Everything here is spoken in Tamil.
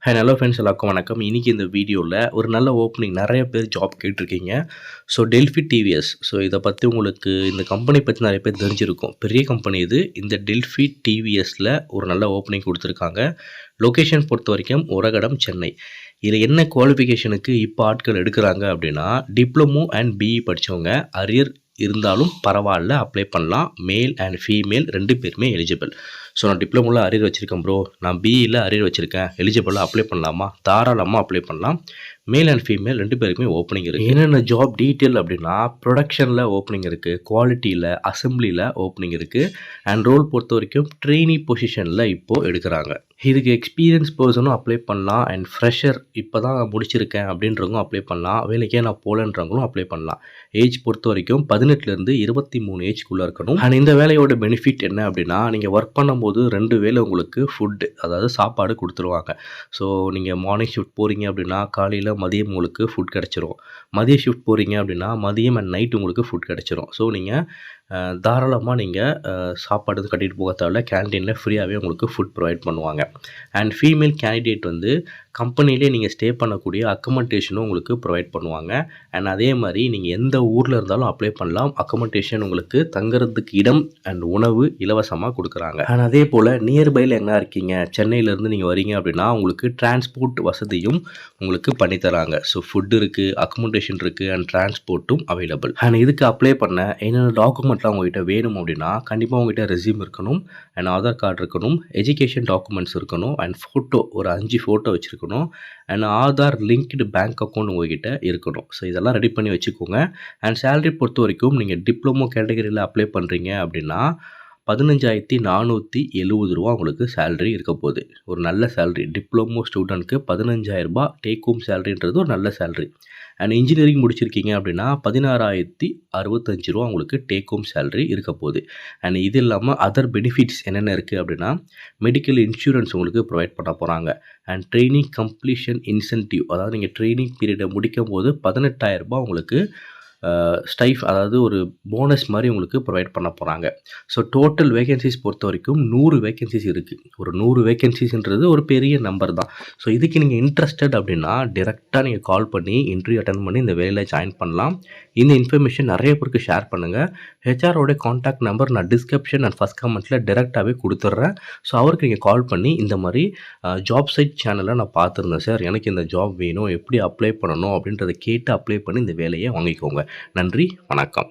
ஹலோ ஃப்ரெண்ட்ஸ் எல்லாருக்கும் வணக்கம். இன்னைக்கு இந்த வீடியோவில் ஒரு நல்ல ஓப்பனிங் நிறைய பேர் ஜாப் கேட்டிருக்கீங்க. So Delphi TVS. ஸோ இதை பற்றி உங்களுக்கு இந்த கம்பெனி பற்றி நிறைய பேர் தெரிஞ்சிருக்கும். பெரிய கம்பெனி இது. இந்த டெல்ஃபி டிவிஎஸில் ஒரு நல்ல ஓப்பனிங் கொடுத்துருக்காங்க. லொக்கேஷன் பொறுத்த வரைக்கும் உரகடம், சென்னை. இதில் என்ன குவாலிஃபிகேஷனுக்கு இப்போ ஆட்கள் எடுக்கிறாங்க அப்படின்னா, டிப்ளமோ அண்ட் பிஇ படித்தவங்க, அரியர் இருந்தாலும் பரவாயில்ல, அப்ளை பண்ணலாம். மேல் அண்ட் ஃபீமேல் 2 பேருமே எலிஜிபிள். ஸோ நான் டிப்ளமோவில் அரியர் வச்சுருக்கேன் ப்ரோ, நான் பிஇயில் அரியர் வச்சுருக்கேன், எலிஜிபிளாக அப்ளை பண்ணலாமா? தாராளமாக அப்ளை பண்ணலாம். மேல் அண்ட் ஃபீமேல் 2 பேருக்குமே ஓப்பனிங் இருக்குது. என்னென்ன ஜாப் டீட்டெயில் அப்படின்னா, ப்ரொடக்ஷனில் ஓப்பனிங் இருக்குது, குவாலிட்டியில், அசம்பிளியில் ஓப்பனிங் இருக்குது. அண்ட் ரோல் பொறுத்த வரைக்கும் ட்ரெயினி பொசிஷனில் இப்போது எடுக்கிறாங்க. இதுக்கு எக்ஸ்பீரியன்ஸ் பர்சனும் அப்ளை பண்ணலாம். அண்ட் ஃப்ரெஷர் இப்போ தான் முடிச்சிருக்கேன் அப்படின்றவங்களும் அப்ளை பண்ணலாம். வேலைக்கே நான் போகலன்றவங்களும் அப்ளை பண்ணலாம். ஏஜ் பொறுத்த வரைக்கும் 18லேருந்து 23 ஏஜ்க்குள்ளே இருக்கணும். அண்ட் இந்த வேலையோட பெனிஃபிட் என்ன அப்படின்னா, நீங்கள் ஒர்க் பண்ணும்போது 2 வேளை உங்களுக்கு ஃபுட்டு, அதாவது சாப்பாடு கொடுத்துருவாங்க. ஸோ நீங்கள் மார்னிங் ஷிஃப்ட் போகிறீங்க அப்படின்னா காலையில் மதியம் உங்களுக்கு ஃபுட் கிடச்சிரும். மதிய ஷிஃப்ட் போகிறீங்க அப்படின்னா மதியம் அண்ட் நைட் உங்களுக்கு ஃபுட் கிடச்சிரும். ஸோ நீங்கள் தாராளமாக நீங்கள் சாப்பாடு கட்டிட்டு போக தேவையில்ல. கேன்டீனில் ஃப்ரீயாகவே உங்களுக்கு ஃபுட் ப்ரொவைட் பண்ணுவாங்க. அண்ட் ஃபீமேல் கேண்டிடேட் வந்து கம்பெனிலே நீங்கள் ஸ்டே பண்ணக்கூடிய அக்கமண்டேஷனும் உங்களுக்கு ப்ரொவைட் பண்ணுவாங்க. அண்ட் அதே மாதிரி நீங்கள் எந்த ஊரில் இருந்தாலும் அப்ளை பண்ணலாம். அக்கமண்டேஷன் உங்களுக்கு தங்குறதுக்கு இடம் அண்ட் உணவு இலவசமாக கொடுக்குறாங்க. அண்ட் அதே போல் நியர்பையில் என்ன இருக்கீங்க, சென்னையிலேருந்து நீங்கள் வரீங்க அப்படின்னா உங்களுக்கு டிரான்ஸ்போர்ட் வசதியும் உங்களுக்கு பண்ணித்தராங்க. ஸோ ஃபுட் இருக்குது, அக்கமண்டேஷன் இருக்குது, அண்ட் டிரான்ஸ்போர்ட்டும் அவைலபிள். அண்ட் இதுக்கு அப்ளை பண்ண என்னென்ன டாக்குமெண்ட்லாம் உங்கள்கிட்ட வேணும் அப்படின்னா, கண்டிப்பாக உங்கள்கிட்ட ரெஸ்யூம் இருக்கணும், அண்ட் ஆதார் கார்டு இருக்கணும், எஜுகேஷன் டாக்குமெண்ட்ஸ் இருக்கணும், அண்ட் ஃபோட்டோ ஒரு 5 ஃபோட்டோ வச்சுருக்கணும், and Aadhaar linked bank account உங்கள்கிட்ட இருக்கணும். ஸோ இதெல்லாம் ரெடி பண்ணி வச்சுக்கோங்க. அண்ட் சேலரி பொறுத்த வரைக்கும் நீங்கள் டிப்ளமோ கேட்டகரியில் அப்ளை பண்ணுறீங்க அப்படின்னா 15,470 ரூபா உங்களுக்கு சேலரி இருக்க போகுது. ஒரு நல்ல சேலரி. டிப்ளமோ ஸ்டூடெண்ட்க்கு 15,000 ரூபாய் டேக் ஹோம் சேலரின்றது ஒரு நல்ல சேலரி. அண்ட் இன்ஜினியரிங் முடிச்சிருக்கீங்க அப்படின்னா 16,065 ரூபா உங்களுக்கு டேக் ஹோம் சேலரி இருக்க போகுது. அண்ட் இது இல்லாமல் அதர் பெனிஃபிட்ஸ் என்னென்ன இருக்குது அப்படின்னா, மெடிக்கல் இன்சூரன்ஸ் உங்களுக்கு ப்ரொவைட் பண்ண போகிறாங்க. அண்ட் ட்ரைனிங் கம்ப்ளீஷன் இன்சென்டிவ், அதாவது நீங்கள் ட்ரைனிங் பீரியடை முடிக்கும் போது 18,000 ரூபாய் உங்களுக்கு அதாவது ஒரு போனஸ் மாதிரி உங்களுக்கு ப்ரொவைட் பண்ண போகிறாங்க. ஸோ டோட்டல் வேகன்சிஸ் பொறுத்த வரைக்கும் 100 வேகன்சிஸ் இருக்குது. ஒரு 100 வேகன்சிஸ்ன்றது ஒரு பெரிய நம்பர் தான். ஸோ இதுக்கு நீங்கள் இன்ட்ரெஸ்டட் அப்படின்னா டேரெக்டாக நீங்கள் கால் பண்ணி இன்டர்வியூ அட்டன் பண்ணி இந்த வேலையில் ஜாயின் பண்ணலாம். இந்த இன்ஃபர்மேஷன் நிறைய பேருக்கு ஷேர் பண்ணுங்கள். ஹெச்ஆரோட காண்டாக்ட் நம்பர் நான் டிஸ்கிரிப்ஷன் அண்ட் ஃபஸ்ட் கமெண்ட்டில் டேரெக்டாகவே கொடுத்துட்றேன். ஸோ அவருக்கு நீங்கள் கால் பண்ணி இந்த மாதிரி ஜாப் சைட் சேனலில் நான் பார்த்துருந்தேன் சார், எனக்கு இந்த ஜாப் வேணும், எப்படி அப்ளை பண்ணணும் அப்படின்றத கேட்டு அப்ளை பண்ணி இந்த வேலையை வாங்கிக்கோங்க. நன்றி, வணக்கம்.